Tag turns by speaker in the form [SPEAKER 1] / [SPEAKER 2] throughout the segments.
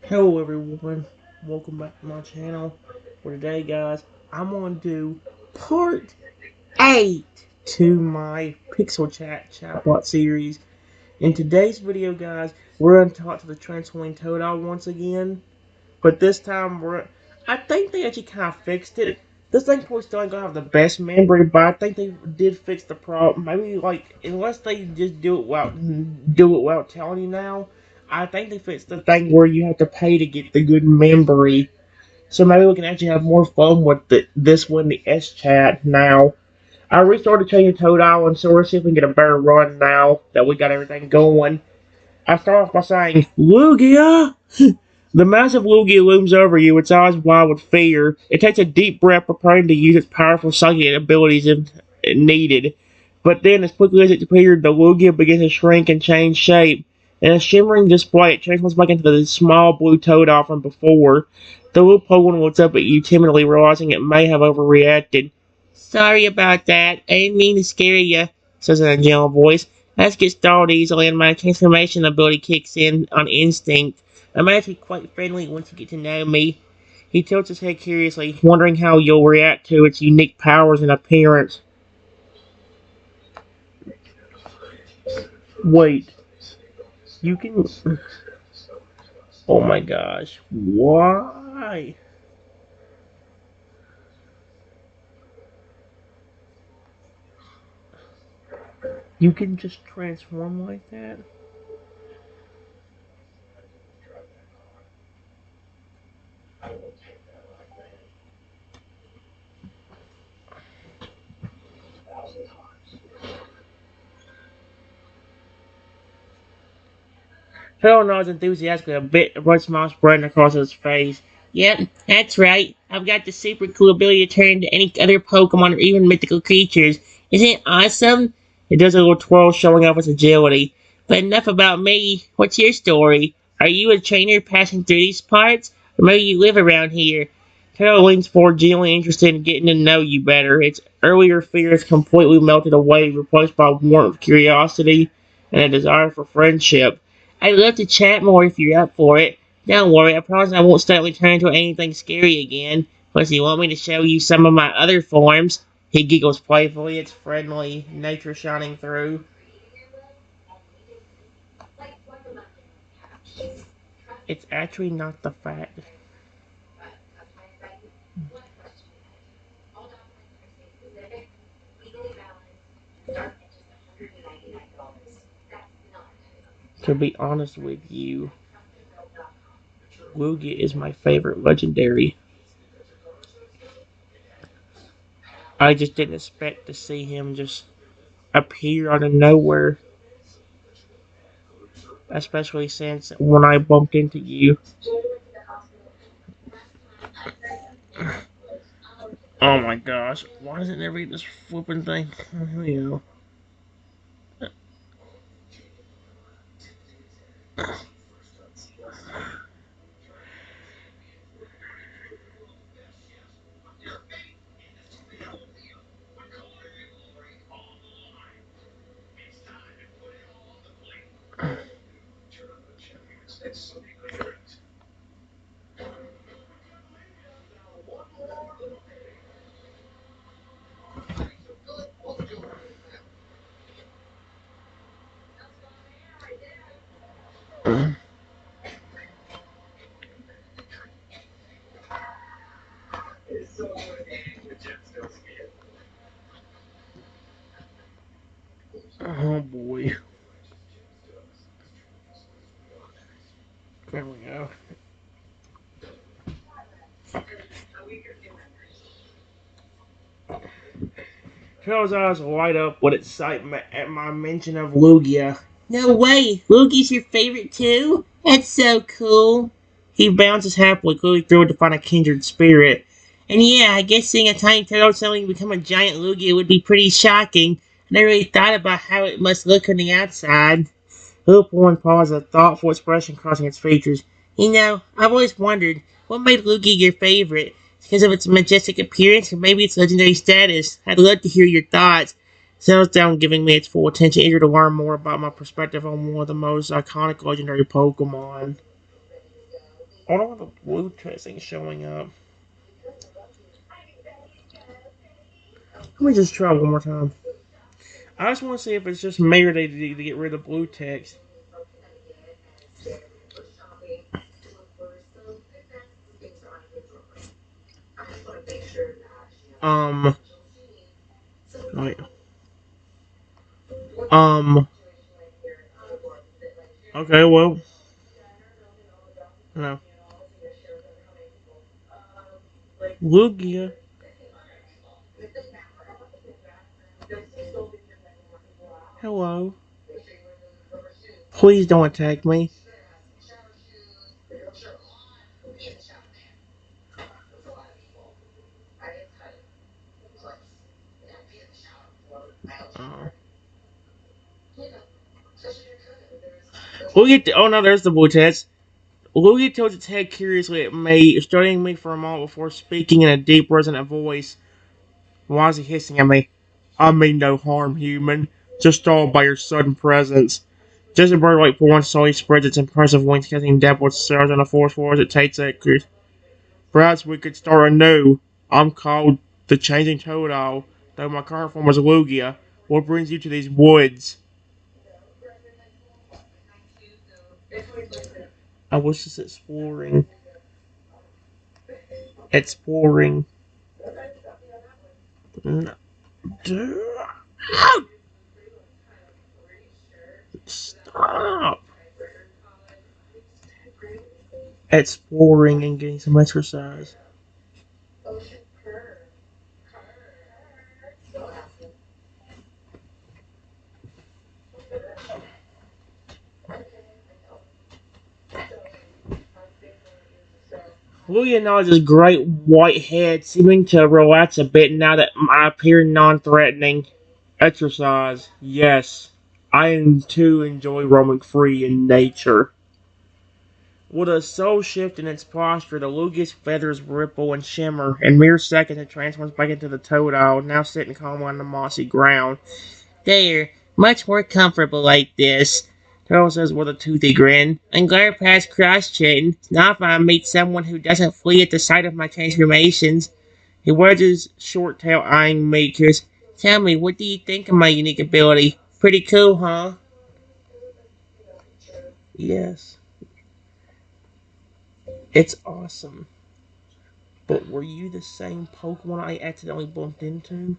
[SPEAKER 1] Hello everyone, welcome back to my channel. For today guys, I'm going to do part 8 to my PixelChat Chatbot series. In today's video guys, we're going to talk to the transforming Totodile once again. But this time, I think they actually kind of fixed it. This thing probably still ain't gonna have the best memory, but I think they did fix the problem. Maybe like unless they just do it without telling you now. I think they fixed the thing where you have to pay to get the good memory. So maybe we can actually have more fun with this one, the S chat now. I restarted changing Totodile, and so we're see if we can get a better run now that we got everything going. I start off by saying, Lugia! The massive Lugia looms over you, its eyes wide with fear. It takes a deep breath, preparing to use its powerful psychic abilities if needed. But then, as quickly as it appeared, the Lugia begins to shrink and change shape. In a shimmering display, it transforms back into the small blue Totodile from before. The little Pokemon looks up at you timidly, realizing it may have overreacted. Sorry about that. I didn't mean to scare you, says in a gentle voice. Let's get started easily, and my transformation ability kicks in on instinct. I'm actually quite friendly once you get to know me. He tilts his head curiously, wondering how you'll react to its unique powers and appearance. Wait, you can... Oh my gosh, why? You can just transform like that? Phil nods enthusiastically, a bright smile spreading across his face. Yep, that's right. I've got the super cool ability to turn into any other Pokemon or even mythical creatures. Isn't it awesome? It does a little twirl showing off its agility. But enough about me. What's your story? Are you a trainer passing through these parts? Or maybe you live around here? Carol leans forward, genuinely interested in getting to know you better. Its earlier fears completely melted away, replaced by warmth, curiosity, and a desire for friendship. I'd love to chat more if you're up for it. Don't worry, I promise I won't suddenly turn into anything scary again. Plus, you want me to show you some of my other forms? He giggles playfully, its friendly nature shining through. It's actually not the fact. To be honest with you, Lugia is my favorite legendary. I just didn't expect to see him just appear out of nowhere, especially since when I bumped into you. Oh my gosh, why doesn't it read this flipping thing? Here we go. Oh boy. There we go. Carol's eyes light up with excitement at my mention of Lugia. No way! Lugia's your favorite too? That's so cool. He bounces happily, clearly thrilled to find a kindred spirit. And yeah, I guess seeing a tiny turtle suddenly become a giant Lugia would be pretty shocking. I never really thought about how it must look on the outside. Little one paused, a thoughtful expression crossing its features. You know, I've always wondered, what made Lugia your favorite? Because of its majestic appearance, or maybe its legendary status? I'd love to hear your thoughts. Settles down, giving me its full attention, eager to learn more about my perspective on one of the most iconic legendary Pokemon. I don't want the blue testing showing up. Let me just try one more time. I just want to see if it's just me or they to get rid of blue text. Um, wait. Um, okay, well, no. Lugia. Hello. Please don't attack me. Uh, oh no, there's the blue text. Lugia tilts its head curiously at me, studying me for a moment before speaking in a deep, resonant voice. Why is he hissing at me? I mean no harm, human. Just stalled by your sudden presence. Just a bird like for one slowly spreads its impressive wings, casting dappled stars on the forest floor as it takes anchors. Perhaps we could start anew. I'm called the Changing Totodile, though my current form is Lugia. What brings you to these woods? I was just exploring. Exploring. No. Stop. Exploring and getting some exercise. Lugia nods his great white head, seeming to relax a bit now that I appear non-threatening. Exercise, yes. I too enjoy roaming free in nature. With a soul shift in its posture, the Lugia's feathers ripple and shimmer. In mere seconds, it transforms back into the Totodile, now sitting calmly on the mossy ground. There, much more comfortable like this, Turtle says with a toothy grin. I'm glad past cross-chatting. Now if I meet someone who doesn't flee at the sight of my transformations. He wags his short tail, eyeing me curious. Tell me, what do you think of my unique ability? Pretty cool, huh? Yes, it's awesome. But were you the same Pokemon I accidentally bumped into?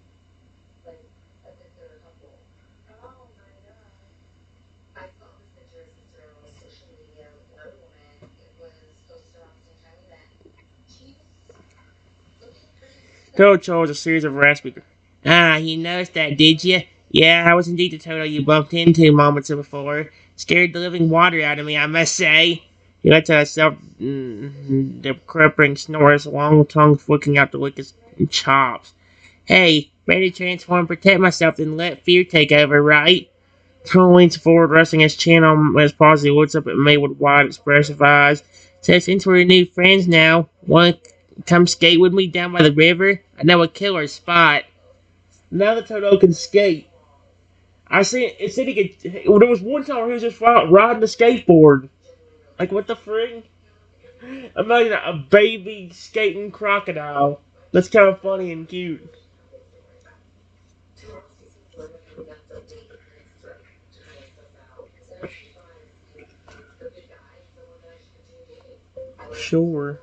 [SPEAKER 1] Toad chose a series of raspy. Ah, you noticed that, did you? Yeah, I was indeed the Toto you bumped into moments before. Scared the living water out of me, I must say. He lets out a self-decreping snore, his long tongue flicking out to lick his chops. Hey, ready to transform and protect myself and let fear take over, right? Tom leans forward, resting his chin on his paws. He looks up at me with wide, expressive eyes. Says, since we're new friends now, want to come skate with me down by the river? I know a killer spot. Now the Toto can skate. I see. It said he could. Well, there was one time where he was just riding the skateboard. Like what the frig? Imagine a baby skating crocodile. That's kind of funny and cute. Sure,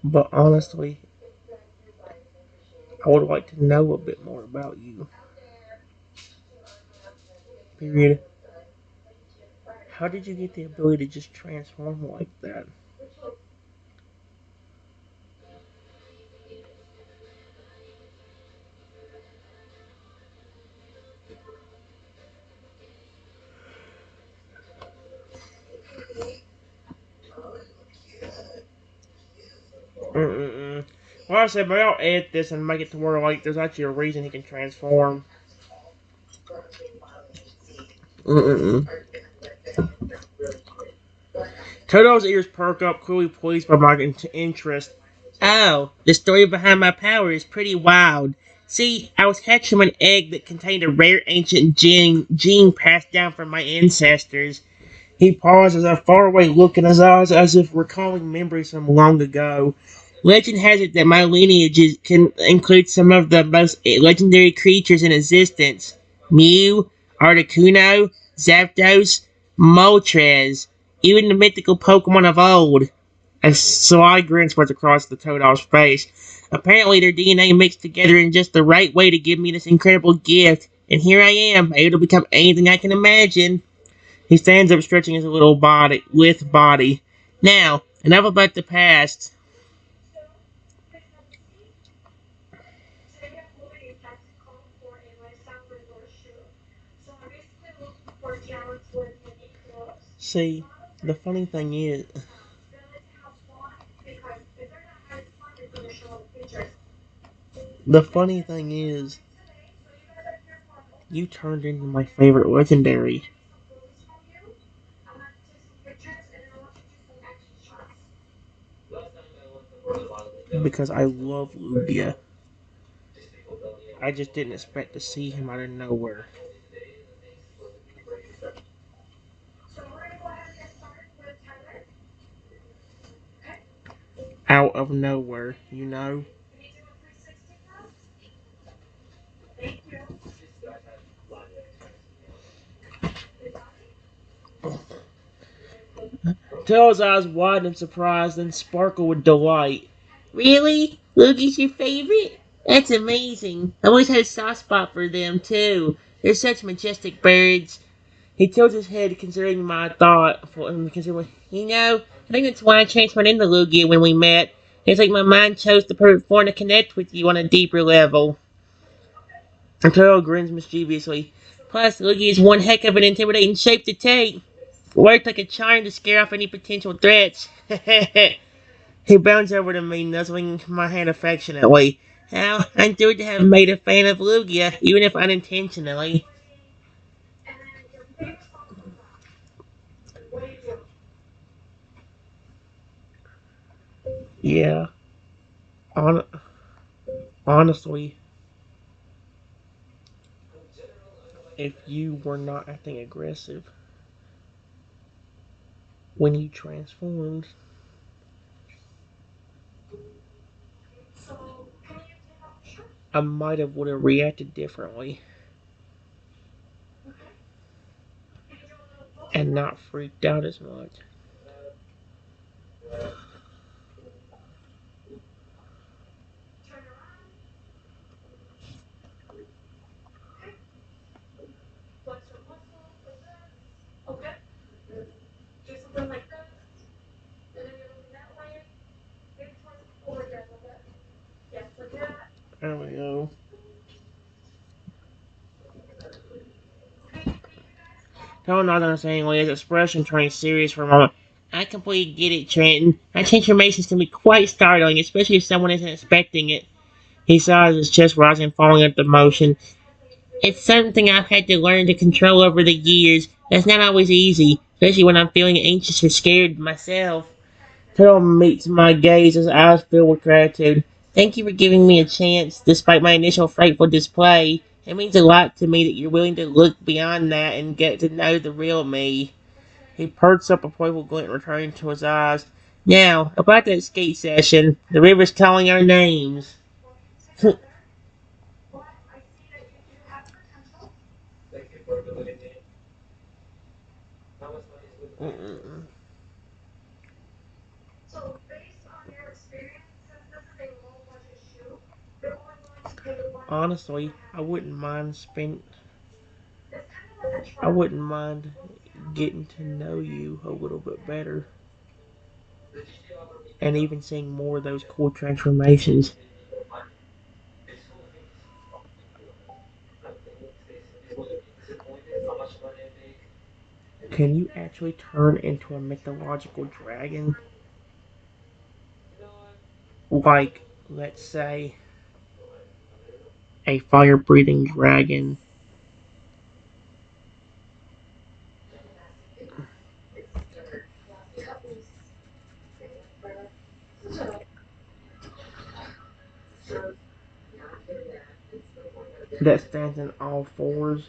[SPEAKER 1] but honestly, I would like to know a bit more about you. Period. How did you get the ability to just transform like that? Mm-mm-mm. Well, I said, but I'll edit this and make it to where like there's actually a reason he can transform. Mm-mm-mm. Toto's ears perk up, clearly pleased by my interest. Oh, the story behind my power is pretty wild. See, I was hatching from an egg that contained a rare ancient gene passed down from my ancestors. He paused as a faraway look in his eyes as if recalling memories from long ago. Legend has it that my lineage can include some of the most legendary creatures in existence. Mew, Articuno, Zapdos, Moltres, even the mythical Pokemon of old. A sly grin spreads across the Toadol's face. Apparently their DNA mixed together in just the right way to give me this incredible gift, and here I am, able to become anything I can imagine. He stands up, stretching his little body. Now, enough about the past. See, the funny thing is, the funny thing is, you turned into my favorite legendary because I love Lugia. I just didn't expect to see him out of nowhere. Out of nowhere, you know? Tail's eyes wide in surprise, then sparkle with delight. Really? Lugi's your favorite? That's amazing. I always had a soft spot for them, too. They're such majestic birds. He tilts his head, considering my thought. I think that's why I transferred into Lugia when we met. It's like my mind chose the perfect form to connect with you on a deeper level. Turtle grins mischievously. Plus, Lugia is one heck of an intimidating shape to take. Worked like a charm to scare off any potential threats. He bounds over to me, nuzzling my hand affectionately. How I'm thrilled to have made a fan of Lugia, even if unintentionally. Yeah, hon- honestly, if you were not acting aggressive when you transformed, I might have would have reacted differently and not freaked out as much. There we go. No, I'm not understanding Leah's expression, turning serious for a moment. I completely get it, Trenton. My transformations can be quite startling, especially if someone isn't expecting it. He saw his chest rising and falling at the motion. It's something I've had to learn to control over the years. That's not always easy, especially when I'm feeling anxious or scared myself. Turtle meets my gaze, his eyes filled with gratitude. Thank you for giving me a chance, despite my initial frightful display. It means a lot to me that you're willing to look beyond that and get to know the real me. He perched up, a playful glint returning to his eyes. Now, about that skate session, the river's calling our names. Honestly, I wouldn't mind getting to know you a little bit better and even seeing more of those cool transformations. Can you actually turn into a mythological dragon? Like, let's say, a fire breathing dragon. that stands in all fours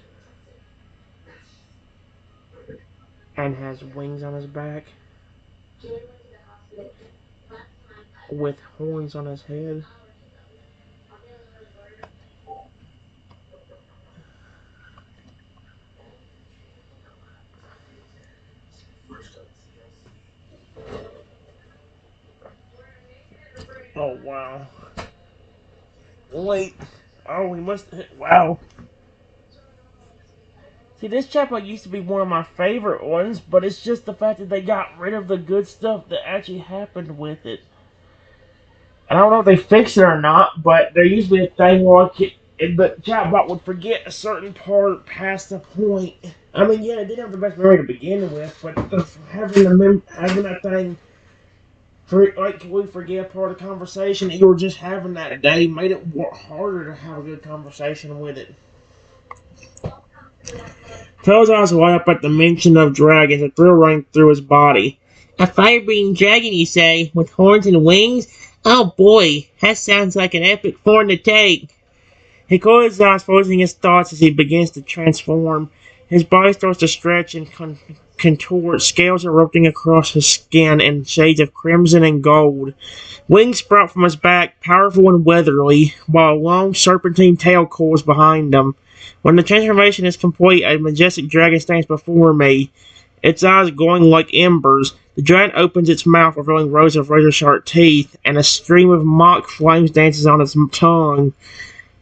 [SPEAKER 1] and has wings on his back with horns on his head. Oh, wow. Wait. Oh, we must. Wow. See, this chapter used to be one of my favorite ones, but it's just the fact that they got rid of the good stuff that actually happened with it. And I don't know if they fixed it or not, but there used to be a thing where the chatbot would forget a certain part past the point. I mean, yeah, it didn't have the best memory to begin with, but having that thing for like we forget a part of the conversation you were just having that day made it harder to have a good conversation with it. Toad's eyes light up at the mention of dragons, a thrill running through his body. A fire-breathing dragon, you say, with horns and wings? Oh boy, that sounds like an epic form to take. He closes his eyes, closing his thoughts as he begins to transform. His body starts to stretch and contort, scales erupting across his skin in shades of crimson and gold. Wings sprout from his back, powerful and weathery, while a long serpentine tail coils behind him. When the transformation is complete, a majestic dragon stands before me, its eyes glowing like embers. The dragon opens its mouth, revealing rows of razor-sharp teeth, and a stream of mock flames dances on its tongue.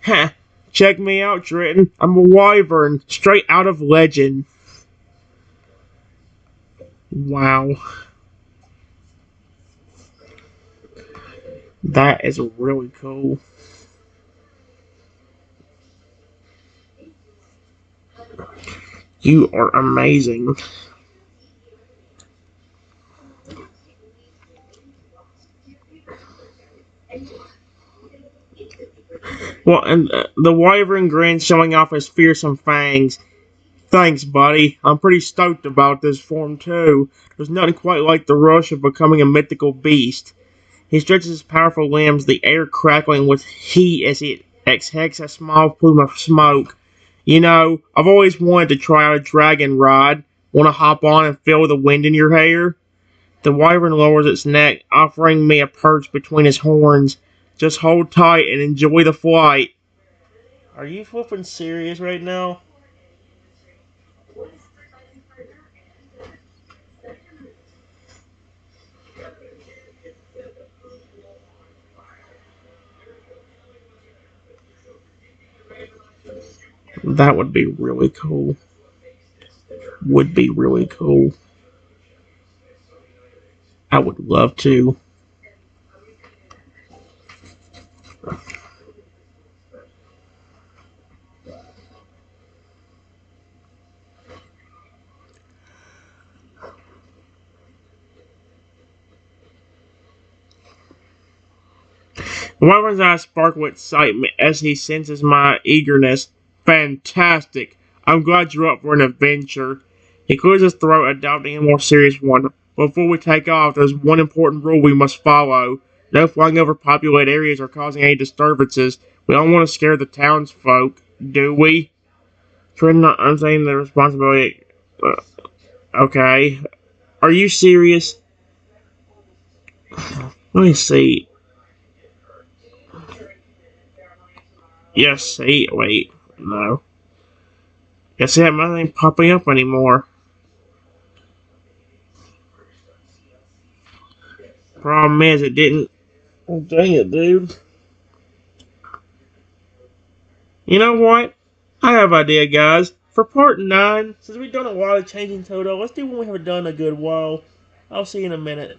[SPEAKER 1] Ha! Check me out, Triton. I'm a wyvern, straight out of legend. Wow. That is really cool. You are amazing. Well, and the wyvern grins, showing off his fearsome fangs. Thanks, buddy. I'm pretty stoked about this form, too. There's nothing quite like the rush of becoming a mythical beast. He stretches his powerful limbs, the air crackling with heat as he exhales a small plume of smoke. You know, I've always wanted to try out a dragon ride. Want to hop on and feel the wind in your hair? The wyvern lowers its neck, offering me a perch between his horns. Just hold tight and enjoy the flight. Are you flipping serious right now? That would be really cool. Would be really cool. I would love to. Wyvern's eyes sparkle with excitement as he senses my eagerness. Fantastic! I'm glad you're up for an adventure. He clears his throat, adopting a more serious one. Before we take off, there's one important rule we must follow. No flying over populated areas or causing any disturbances. We don't want to scare the townsfolk, do we? Trying not understanding the responsibility. Okay. Are you serious? Let me see. Yes, see, wait, no. Guess I have nothing popping up anymore. Problem is, it didn't. Oh, dang it, dude. You know what? I have an idea, guys. For part 9, since we've done a lot of changing Toto, let's do one we haven't done in a good while. I'll see you in a minute.